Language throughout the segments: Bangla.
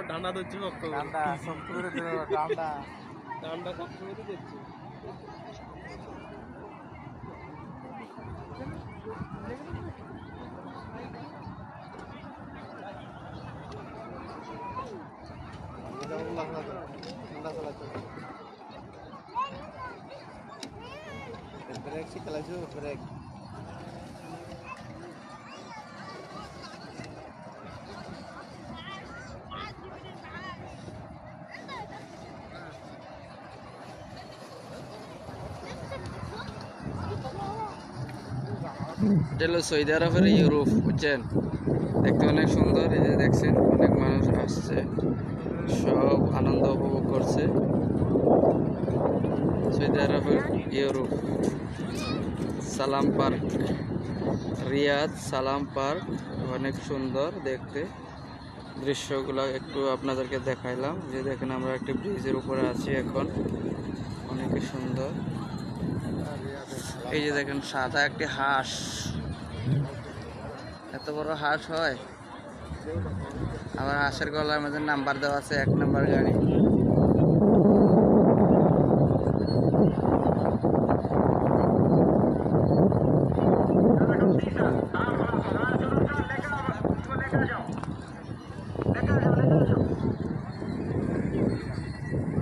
ডান্ডা ধরছি শক্ত করে। ডান্ডা শক্ত করে ধরো, ডান্ডা ডান্ডা শক্ত করে ধরছি। ব্রেক শিখালাইছো, ব্রেক এটা হলো সৌদি আরবের ইউরোপ, বুঝছেন? দেখতে অনেক সুন্দর। এই যে দেখছেন অনেক মানুষ আসছে, সব আনন্দ উপভোগ করছে। সৌদি আরবের ইউরোপ সালাম পার্ক, রিয়াদ সালাম পার্ক অনেক সুন্দর দেখতে। দৃশ্যগুলো একটু আপনাদেরকে দেখাইলাম। যে দেখেন আমরা একটি ব্রিজের উপরে আছি এখন, অনেক সুন্দর। এই যে দেখেন সাদা একটি হাঁস, এত বড় হাঁস হয়। আবার হাঁসের গলার মধ্যে নাম্বার দেওয়া আছে, 1 নম্বর গাড়ি।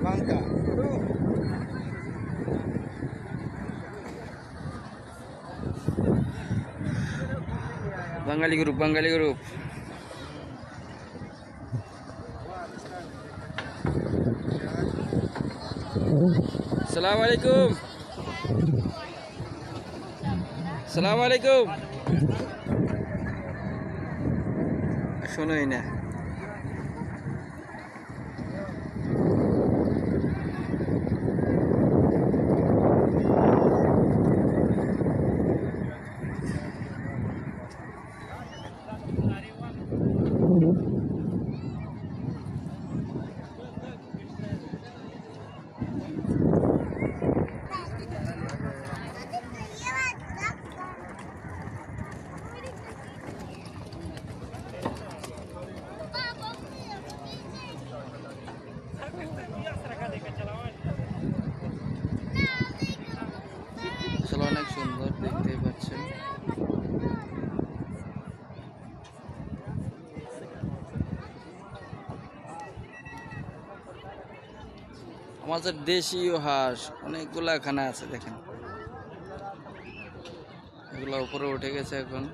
বাঙ্কা বাঙালি গ্রুপ, বাঙালি গ্রুপ। সালাম আলাইকুম, সালাম আলাইকুম। শোনোই না। আসলে অনেক সুন্দর, দেখতেই পাচ্ছেন। আমাদের দেশীয় হাঁস অনেকগুলা এখানে আছে, দেখেন এগুলো উপরে উঠে গেছে এখন।